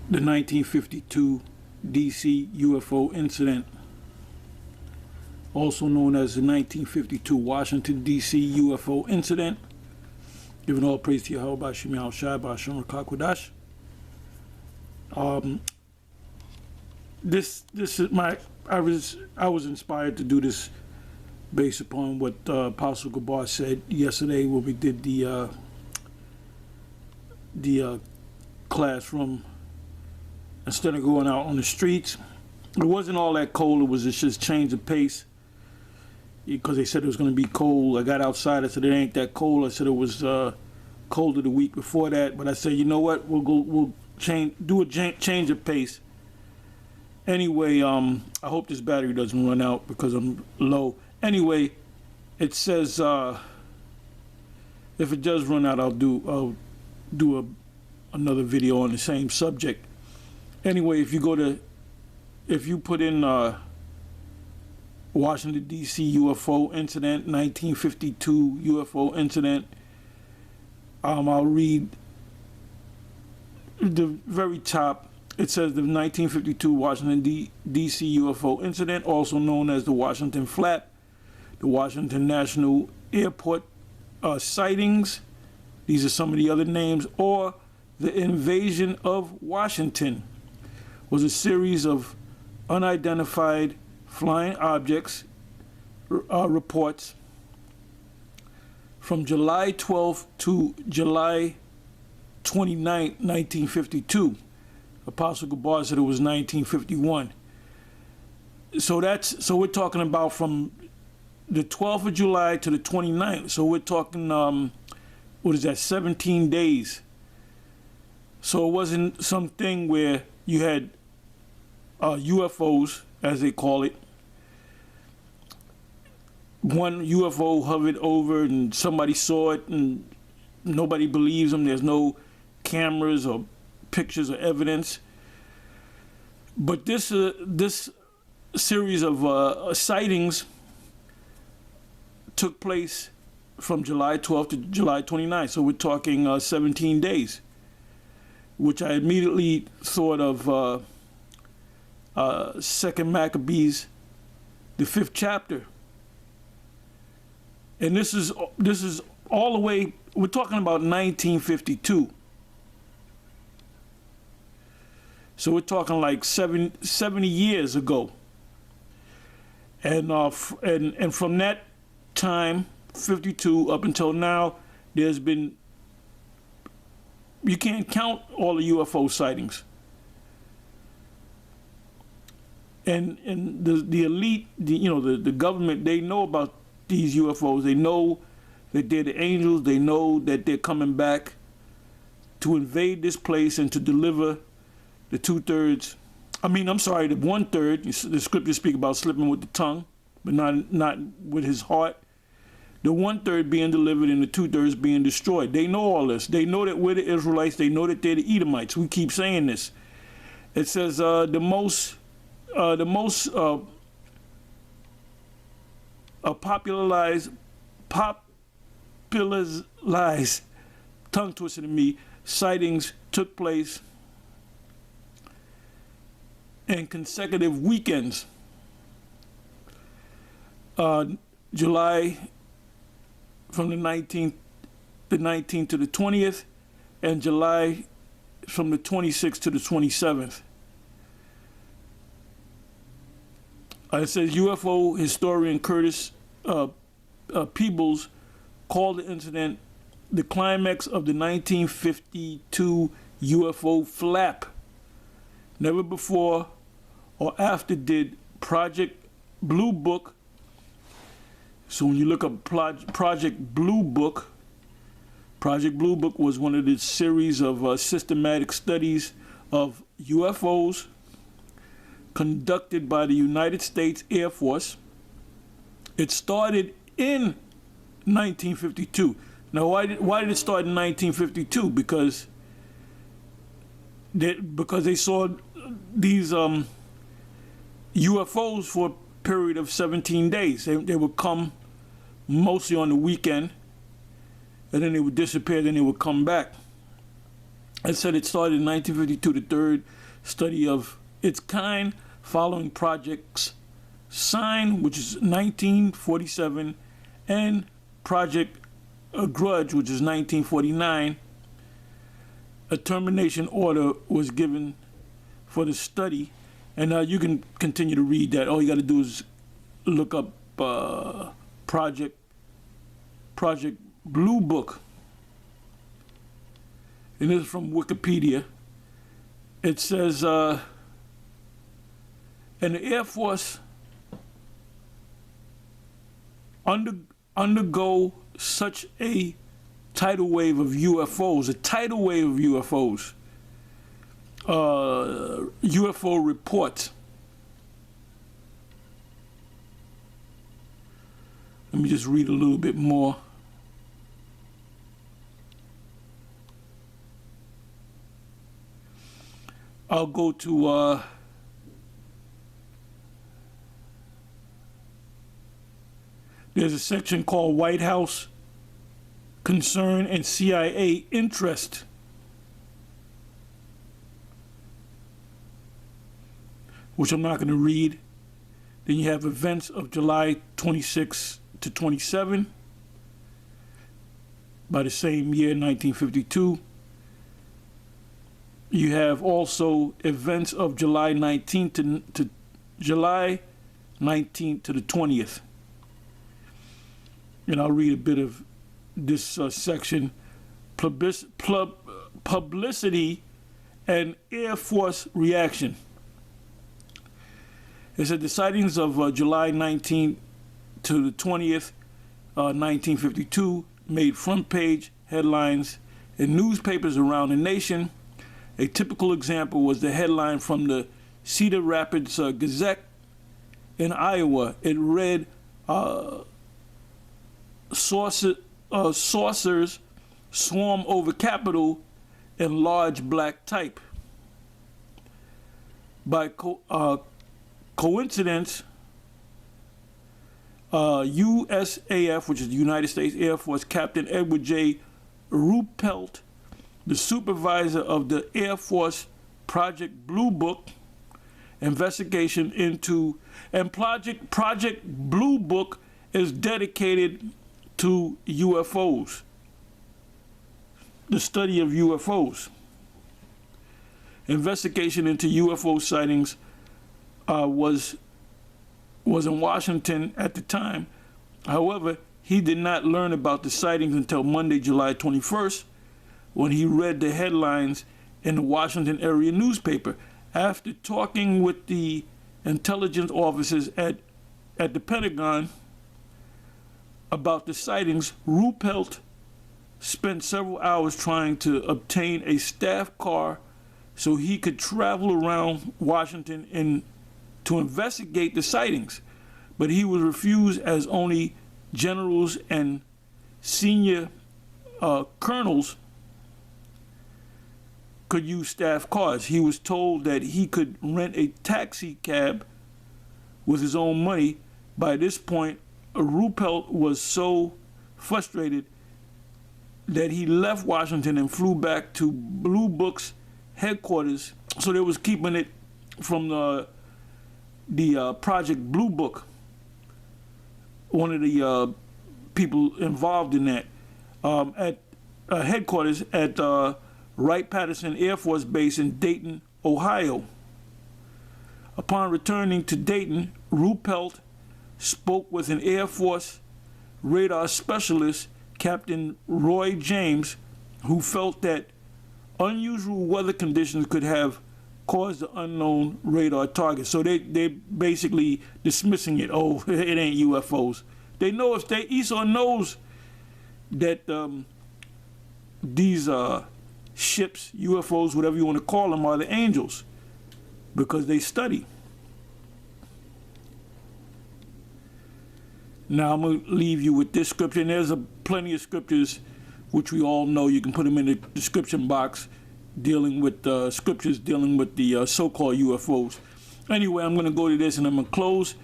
the 1952 DC UFO incident, also known as the 1952 Washington D C UFO incident. Giving all praise to Yahweh Bashim Yahushai Bashim Rakakwadash. This is my, I was inspired to do this based upon what Apostle Gabar said yesterday when we did the classroom. Instead of going out on the streets, it wasn't all that cold. It was just change of pace, because they said it was going to be cold. I got outside. I said it ain't that cold. I said it was colder the week before that. But I said, you know what? We'll do a change of pace. Anyway, I hope this battery doesn't run out because I'm low. Anyway, it says if it does run out, I'll do another video on the same subject. Anyway, if you put in Washington D C UFO incident, 1952 UFO incident, I'll read the very top. It says the 1952 Washington D C UFO incident, also known as the Washington Flap, the Washington National Airport sightings. These are some of the other names. Or the invasion of Washington was a series of unidentified flying objects reports from July 12th to July 29th, 1952. Apostle Gabar said it was 1951. So we're talking about from the 12th of July to the 29th. So we're talking, what is that, 17 days. So it wasn't something where you had UFOs, as they call it. One UFO hovered over and somebody saw it and nobody believes them. There's no cameras or pictures or evidence. But this series of sightings took place from July 12th to July 29th. So we're talking 17 days, which I immediately thought of 2nd Maccabees, the 5th chapter. And this is all the way, we're talking about 1952. So we're talking like 70 years ago. And from that time, 52 up until now, there's been, you can't count all the UFO sightings. And the elite, the government, they know about these UFOs. They know that they're the angels. They know that they're coming back to invade this place and to deliver the the 1/3. The scriptures speak about slipping with the tongue, but not with his heart. The 1/3 being delivered and the 2/3 being destroyed. They know all this. They know that we're the Israelites. They know that they're the Edomites. We keep saying this. It says the most popularized, tongue twisted to me, sightings took place in consecutive weekends. July from the 19th to the 20th, and July from the 26th to the 27th. It says UFO historian Curtis Peebles called the incident the climax of the 1952 UFO flap. Never before or after did Project Blue Book. So when you look up Project Blue Book was one of the series of systematic studies of UFOs conducted by the United States Air Force. It started in 1952. Now, why did it start in 1952? Because they saw these UFOs for a period of 17 days. They would come mostly on the weekend, and then they would disappear, then they would come back. It said it started in 1952, the third study of its kind, following projects Sign, which is 1947, and Project Grudge, which is 1949. A termination order was given for the study, and you can continue to read that. All you got to do is look up Project Blue Book, and this is from Wikipedia. It says, and the Air Force undergo such a tidal wave of UFOs, UFO reports. Let me just read a little bit more. I'll go to there's a section called White House Concern and CIA Interest. Which I'm not going to read. Then you have events of July 26 to 27 by the same year, 1952. You have also events of July 19th to July 19th to the 20th. And I'll read a bit of this section. Publicity and Air Force reaction. It said the sightings of July 19th to the 20th, 1952, made front page headlines in newspapers around the nation. A typical example was the headline from the Cedar Rapids Gazette in Iowa. It read, saucers swarm over Capitol in large black type. By coincidence, USAF, which is the United States Air Force, Captain Edward J. Ruppelt, the supervisor of the Air Force Project Blue Book investigation into, and Project Blue Book is dedicated to UFOs, the study of UFOs. Investigation into UFO sightings was in Washington at the time. However, he did not learn about the sightings until Monday, July 21st, when he read the headlines in the Washington area newspaper. After talking with the intelligence officers at the Pentagon about the sightings, Ruppelt spent several hours trying to obtain a staff car so he could travel around Washington to investigate the sightings. But he was refused, as only generals and senior colonels could use staff cars. He was told that he could rent a taxi cab with his own money. By this point, Ruppelt was so frustrated that he left Washington and flew back to Blue Book's headquarters. So they was keeping it from the Project Blue Book. One of the people involved in that at headquarters at Wright-Patterson Air Force Base in Dayton, Ohio. Upon returning to Dayton, Ruppelt spoke with an Air Force radar specialist, Captain Roy James, who felt that unusual weather conditions could have caused the unknown radar target. So they basically dismissing it. Oh, it ain't UFOs. They know, if Esau knows that these ships, UFOs, whatever you want to call them, are the angels, because they study. Now I'm going to leave you with this scripture, and there's plenty of scriptures which we all know. You can put them in the description box, dealing with scriptures dealing with the so-called UFOs. Anyway, I'm going to go to this and I'm going to close.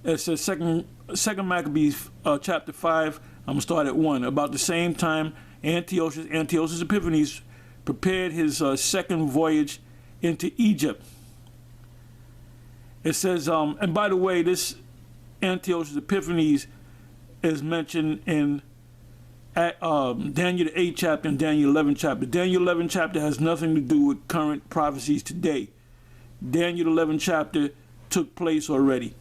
It says Second Maccabees chapter 5. I'm going to start at 1. About the same time, Antiochus Epiphanes prepared his second voyage into Egypt. It says, and by the way, this Antiochus Epiphanes is mentioned in Daniel the 8th chapter and Daniel 11th chapter. Daniel 11th chapter has nothing to do with current prophecies today. Daniel 11th chapter took place already.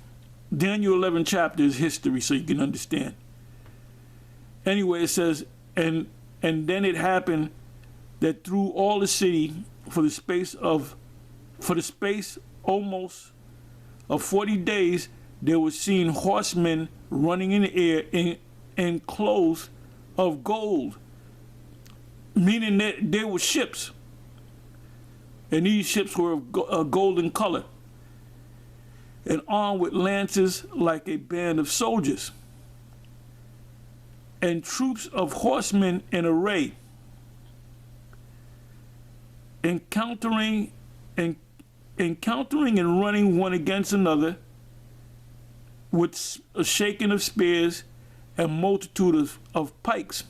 Daniel 11th chapter is history, so you can understand. Anyway, it says, and then it happened that through all the city for the space almost of 40 days, there was seen horsemen running in the air in clothes of gold, meaning that there were ships, and these ships were of golden color, and armed with lances like a band of soldiers, and troops of horsemen in array, encountering and running one against another with a shaking of spears and multitude of pikes.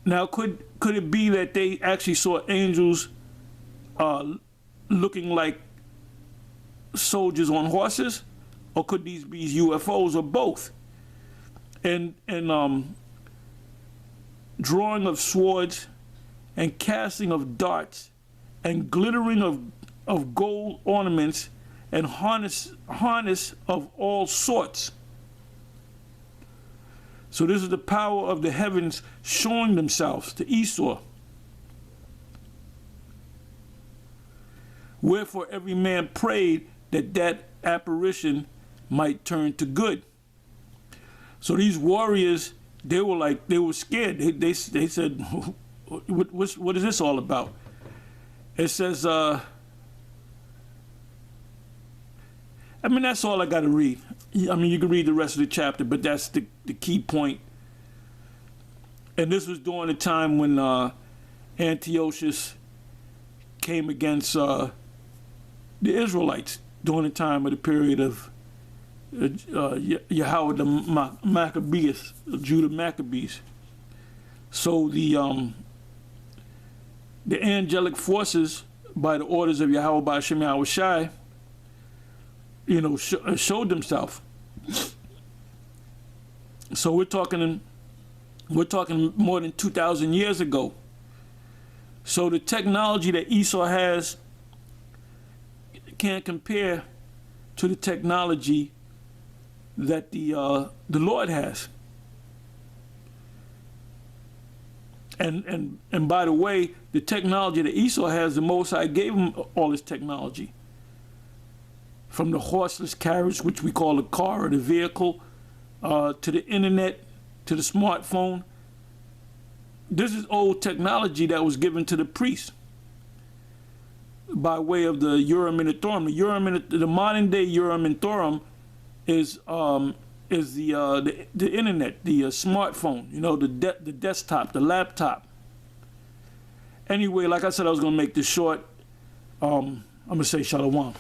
Now, could it be that they actually saw angels looking like soldiers on horses, or could these be UFOs, or both? And drawing of swords and casting of darts and glittering of gold ornaments and harness of all sorts. So this is the power of the heavens showing themselves to Esau. Wherefore every man prayed that apparition might turn to good. So these warriors, they were scared. They said, what is this all about? It says, I mean, that's all I got to read. I mean, you can read the rest of the chapter, but that's the key point. And this was during the time when Antiochus came against the Israelites, during the time of the period of Yahweh the Maccabees, Judah Maccabees. So the angelic forces, by the orders of Yahweh by Hashem Yahweh Shai, showed themselves. So we're talking more than 2,000 years ago. So the technology that Esau has can't compare to the technology that the Lord has. And by the way, the technology that Esau has, the Most High gave him all his technology. From the horseless carriage, which we call a car or the vehicle, to the internet, to the smartphone. This is old technology that was given to the priests by way of the Urim and the Thummim. The modern day Urim and Thummim is the internet, the smartphone, the desktop, the laptop. Anyway, like I said, I was going to make this short. I'm going to say Shalom.